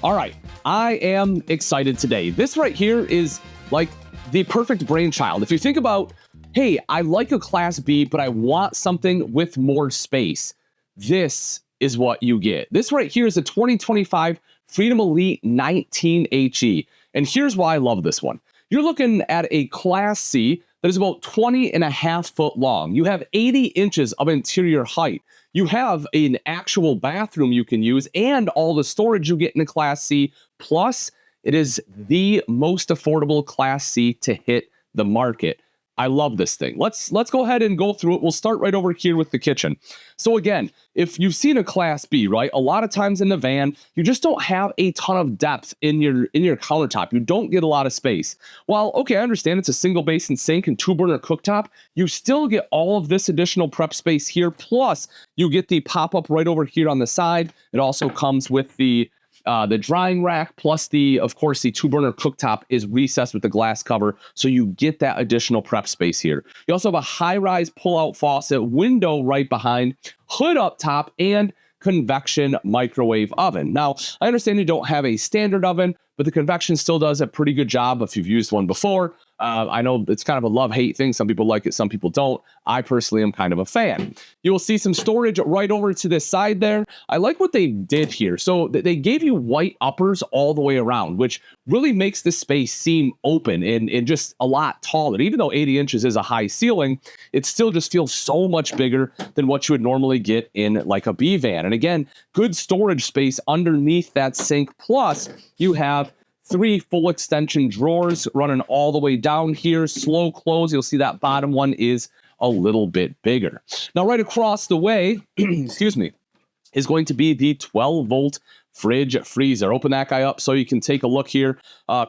All right, I am excited today. This right here is like the perfect brainchild. If you think about, hey, I like a Class B, but I want something with more space, this is what you get. This right here is a 2025 Freedom Elite 19HE. And here's why I love this one. You're looking at a Class C that is about 20 and a half foot long. You have 80 inches of interior height. You have an actual bathroom you can use and all the storage you get in a Class C. Plus, it is the most affordable Class C to hit the market. I love this thing. Let's go ahead and go through it. We'll start right over here with the kitchen. So again, if you've seen a Class B, right, a lot of times in the van, you just don't have a ton of depth in your countertop. You don't get a lot of space. Well, okay, I understand it's a single basin sink and 2-burner cooktop. You still get all of this additional prep space here. Plus, you get the pop-up right over here on the side. It also comes with the drying rack, plus of course, the 2-burner cooktop is recessed with the glass cover, so you get that additional prep space here. You also have a high-rise pull-out faucet, window right behind, hood up top, and convection microwave oven. Now, I understand you don't have a standard oven, but the convection still does a pretty good job if you've used one before. I know it's kind of a love-hate thing. Some people like it, some people don't. I personally am kind of a fan. You will see some storage right over to this side there. I like what they did here. So they gave you white uppers all the way around, which really makes this space seem open and just a lot taller. Even though 80 inches is a high ceiling, it still just feels so much bigger than what you would normally get in like a B van. And again, good storage space underneath that sink. Plus, you have 3 full extension drawers running all the way down here, slow close. You'll see that bottom one is a little bit bigger. Now, right across the way, excuse me, is going to be the 12-volt fridge freezer. Open that guy up so you can take a look here.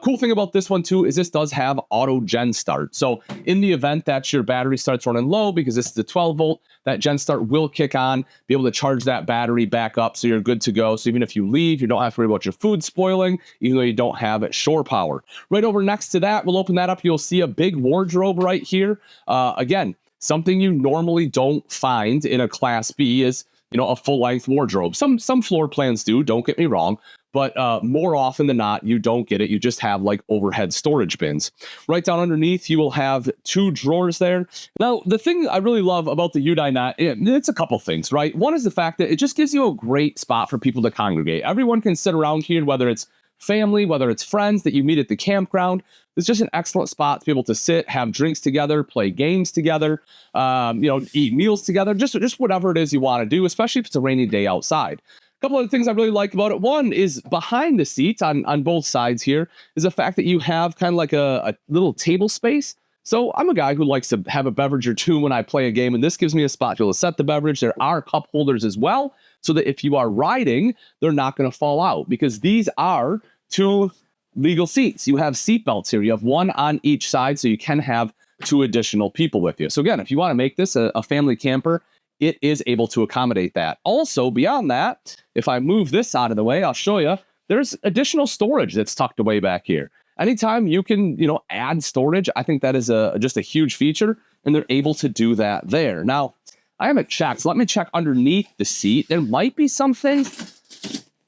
Cool thing about this one too is this does have auto gen start. So in the event that your battery starts running low, because this is the 12 volt, that gen start will kick on, be able to charge that battery back up so you're good to go. So even if you leave, you don't have to worry about your food spoiling, even though you don't have shore power. Right over next to that, we'll open that up. You'll see a big wardrobe right here. Again, something you normally don't find in a Class B is a full-length wardrobe. Some floor plans do, don't get me wrong, but more often than not, you don't get it. You just have like overhead storage bins. Right down underneath, you will have 2 drawers there. Now, the thing I really love about the Dinette, it's a couple things, right? One is the fact that it just gives you a great spot for people to congregate. Everyone can sit around here, whether it's family, whether it's friends that you meet at the campground. It's just an excellent spot to be able to sit, have drinks together, play games together, eat meals together, just whatever it is you want to do, especially if it's a rainy day outside. A couple of things I really like about it. One is behind the seats on both sides here is the fact that you have kind of like a little table space. So I'm a guy who likes to have a beverage or two when I play a game, and this gives me a spot to be able to set the beverage. There are cup holders as well, so that if you are riding, they're not going to fall out, because these are 2 legal seats. You have seat belts here. You have 1 on each side, so you can have 2 additional people with you. So again, if you want to make this a family camper, it is able to accommodate that. Also, beyond that, if I move this out of the way, I'll show you, there's additional storage that's tucked away back here. Anytime you can, add storage, I think that is just a huge feature, and they're able to do that there. Now, I haven't checked, so let me check underneath the seat. There might be something.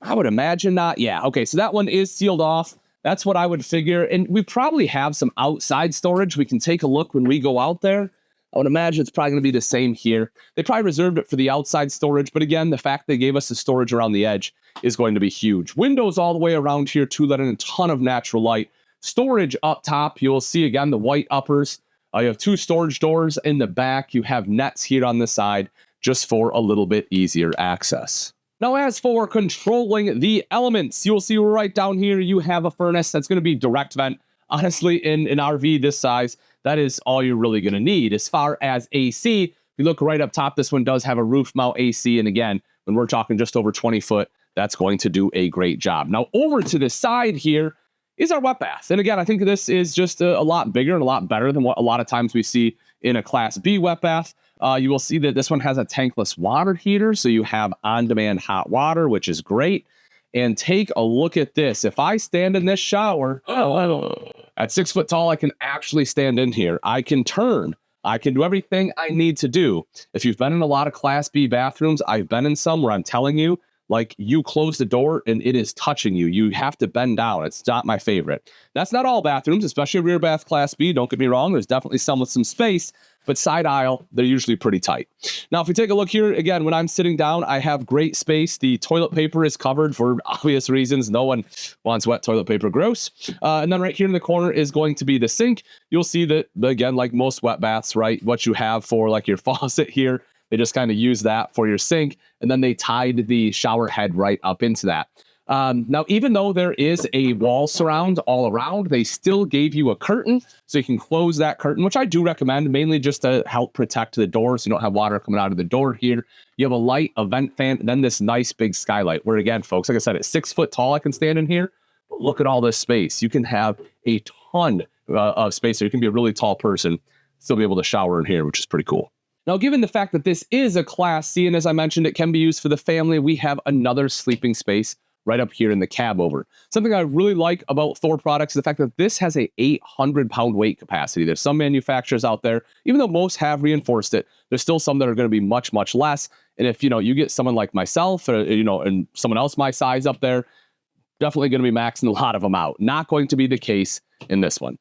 I would imagine not. Yeah, okay, so that one is sealed off. That's what I would figure. And we probably have some outside storage. We can take a look when we go out there. I would imagine it's probably going to be the same here. They probably reserved it for the outside storage. But again, the fact they gave us the storage around the edge is going to be huge. Windows all the way around here too, letting in a ton of natural light. Storage up top. You will see, again, the white uppers. You have 2 storage doors in the back. You have nets here on the side just for a little bit easier access. Now, as for controlling the elements, you'll see right down here, you have a furnace that's going to be direct vent. Honestly, in an RV this size, that is all you're really going to need. As far as AC, if you look right up top, this one does have a roof mount AC. And again, when we're talking just over 20 foot, that's going to do a great job. Now, over to the side here is our wet bath. And again, I think this is just a lot bigger and a lot better than what a lot of times we see in a Class B wet bath. You will see that this one has a tankless water heater, so you have on-demand hot water, which is great. And take a look at this. If I stand in this shower, at 6 foot tall, I can actually stand in here. I can turn. I can do everything I need to do. If you've been in a lot of Class B bathrooms, I've been in some where I'm telling you, like you close the door and it is touching you. You have to bend down. It's not my favorite. That's not all bathrooms, especially rear bath Class B. Don't get me wrong. There's definitely some with some space, but side aisle, they're usually pretty tight. Now, if we take a look here, again, when I'm sitting down, I have great space. The toilet paper is covered for obvious reasons. No one wants wet toilet paper, gross. And then right here in the corner is going to be the sink. You'll see that, again, like most wet baths, right, what you have for like your faucet here, they just kind of use that for your sink, and then they tied the shower head right up into that. Now, even though there is a wall surround all around, they still gave you a curtain, so you can close that curtain, which I do recommend, mainly just to help protect the door so you don't have water coming out of the door here. You have a light, a vent fan, and then this nice big skylight, where again, folks, like I said, it's 6 foot tall I can stand in here, but look at all this space. You can have a ton of space, so you can be a really tall person, still be able to shower in here, which is pretty cool. Now, given the fact that this is a Class C, and as I mentioned, it can be used for the family, we have another sleeping space right up here in the cab over. Something I really like about Thor products is the fact that this has a 800-pound weight capacity. There's some manufacturers out there, even though most have reinforced it, there's still some that are going to be much, much less. And if, you get someone like myself, or, and someone else my size up there, definitely going to be maxing a lot of them out. Not going to be the case in this one.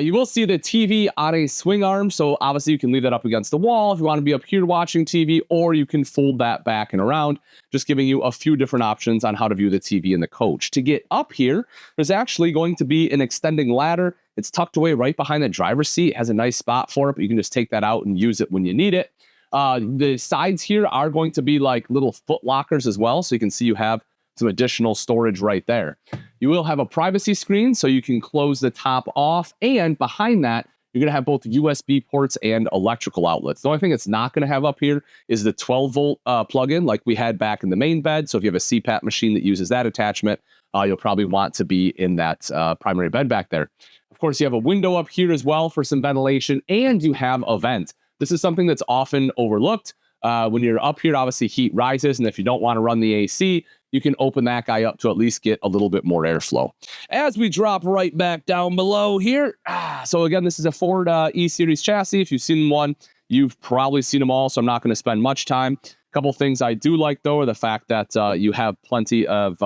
You will see the TV on a swing arm, so obviously you can leave that up against the wall if you want to be up here watching TV, or you can fold that back and around, just giving you a few different options on how to view the TV in the coach. To get up here, there's actually going to be an extending ladder. It's tucked away right behind the driver's seat. It has a nice spot for it, but you can just take that out and use it when you need it. The sides here are going to be like little foot lockers as well, so you can see you have some additional storage right there. You will have a privacy screen, so you can close the top off, and behind that, you're going to have both USB ports and electrical outlets. The only thing it's not going to have up here is the 12-volt plug-in like we had back in the main bed, so if you have a CPAP machine that uses that attachment, you'll probably want to be in that primary bed back there. Of course, you have a window up here as well for some ventilation, and you have a vent. This is something that's often overlooked. When you're up here, obviously heat rises, and if you don't want to run the AC, you can open that guy up to at least get a little bit more airflow. As we drop right back down below here, so again, this is a Ford E-Series chassis. If you've seen one, you've probably seen them all, so I'm not going to spend much time. A couple things I do like, though, are the fact that you have plenty of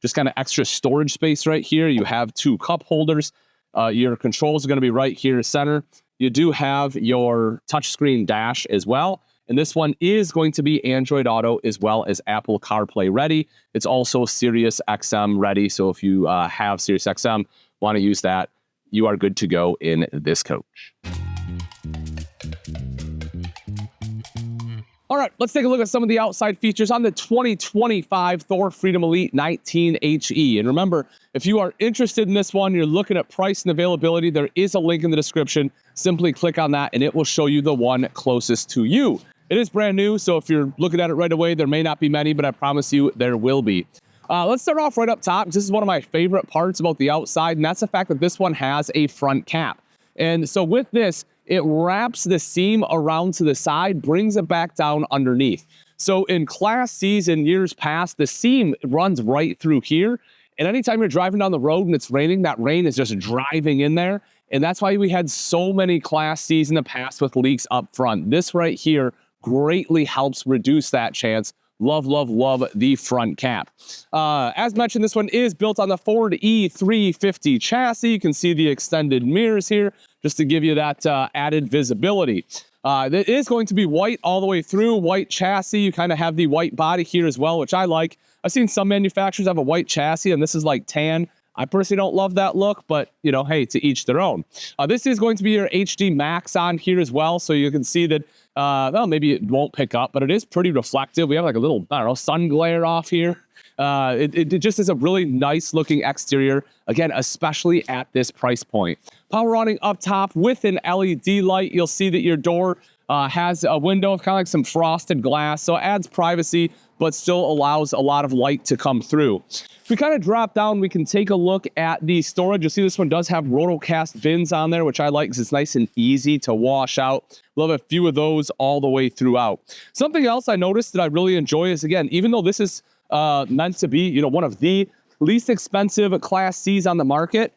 just kind of extra storage space right here. You have 2 cup holders. Your controls are going to be right here center. You do have your touchscreen dash as well. And this one is going to be Android Auto as well as Apple CarPlay ready. It's also Sirius XM ready. So if you have Sirius XM, want to use that, you are good to go in this coach. All right, let's take a look at some of the outside features on the 2025 Thor Freedom Elite 19HE. And remember, if you are interested in this one, you're looking at price and availability, there is a link in the description. Simply click on that and it will show you the one closest to you. It is brand new, so if you're looking at it right away, there may not be many, but I promise you there will be. Let's start off right up top. This is one of my favorite parts about the outside, and that's the fact that this one has a front cap. And so with this, it wraps the seam around to the side, brings it back down underneath. So in Class C's in years past, the seam runs right through here. And anytime you're driving down the road and it's raining, that rain is just driving in there. And that's why we had so many Class C's in the past with leaks up front. This right here greatly helps reduce that chance. Love, love, love the front cap. As mentioned, this one is built on the Ford E350 chassis. You can see the extended mirrors here just to give you that added visibility. It is going to be white all the way through, white chassis. You kind of have the white body here as well, which I like. I've seen some manufacturers have a white chassis, and this is like tan. I personally don't love that look, but, hey, to each their own. This is going to be your HD Max on here as well, so you can see that, well, maybe it won't pick up, but it is pretty reflective. We have like a little, I don't know, sun glare off here. It just is a really nice looking exterior, again, especially at this price point. Power awning up top with an LED light. You'll see that your door has a window, kind of like some frosted glass, so it adds privacy, but still allows a lot of light to come through. If we kind of drop down, we can take a look at the storage. You'll see this one does have rotocast bins on there, which I like because it's nice and easy to wash out. We'll have a few of those all the way throughout. Something else I noticed that I really enjoy is, again, even though this is meant to be, one of the least expensive Class C's on the market,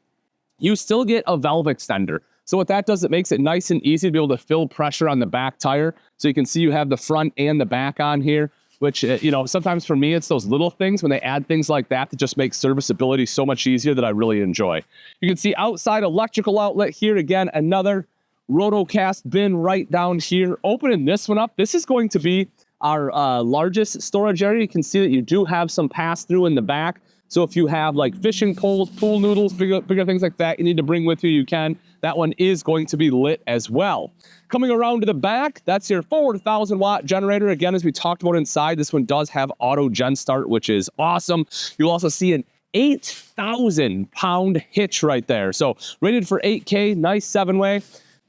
you still get a valve extender. So what that does, it makes it nice and easy to be able to fill pressure on the back tire. So you can see you have the front and the back on here. which, sometimes for me, it's those little things when they add things like that just make serviceability so much easier that I really enjoy. You can see outside electrical outlet here. Again, another rotocast bin right down here. Opening this one up, this is going to be our largest storage area. You can see that you do have some pass-through in the back. So if you have like fishing poles, pool noodles, bigger things like that you need to bring with you, you can. That one is going to be lit as well. Coming around to the back, that's your 4,000 watt generator. Again, as we talked about inside, this one does have auto gen start, which is awesome. You'll also see an 8,000 pound hitch right there. So rated for 8K, nice 7-way.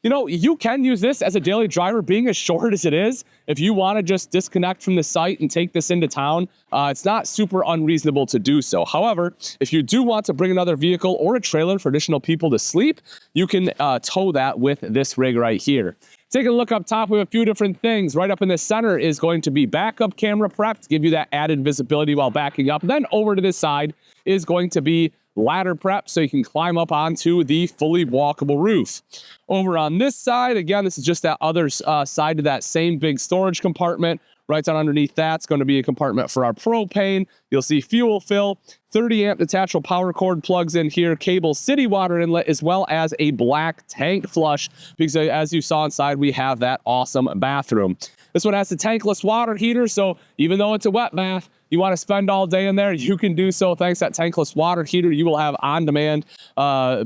You can use this as a daily driver, being as short as it is. If you want to just disconnect from the site and take this into town, it's not super unreasonable to do so. However, if you do want to bring another vehicle or a trailer for additional people to sleep, you can tow that with this rig right here. Taking a look up top, we have a few different things. Right up in the center is going to be backup camera prep to give you that added visibility while backing up. Then over to this side is going to be ladder prep so you can climb up onto the fully walkable roof. Over on this side, again, this is just that other side to that same big storage compartment. Right down underneath that's going to be a compartment for our propane. You'll see fuel fill, 30 amp detachable power cord plugs in here, cable city water inlet, as well as a black tank flush, because as you saw inside, we have that awesome bathroom. This one has the tankless water heater, so even though it's a wet bath, you want to spend all day in there, you can do so thanks to that tankless water heater. You will have on-demand,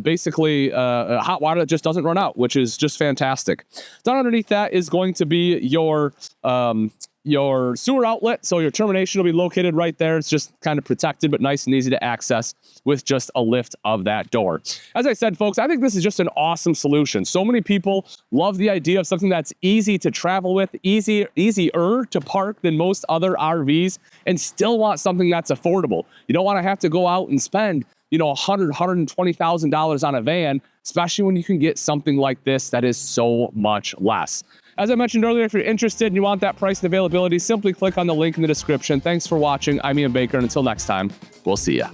basically hot water that just doesn't run out, which is just fantastic. Down underneath that is going to be your sewer outlet. So your termination will be located right there. It's just kind of protected, but nice and easy to access with just a lift of that door. As I said, folks, I think this is just an awesome solution. So many people love the idea of something that's easy to travel with, easier to park than most other RVs, and still want something that's affordable. You don't want to have to go out and spend, $120,000 on a van, especially when you can get something like this that is so much less. As I mentioned earlier, if you're interested and you want that price and availability, simply click on the link in the description. Thanks for watching. I'm Ian Baker, and until next time, we'll see ya.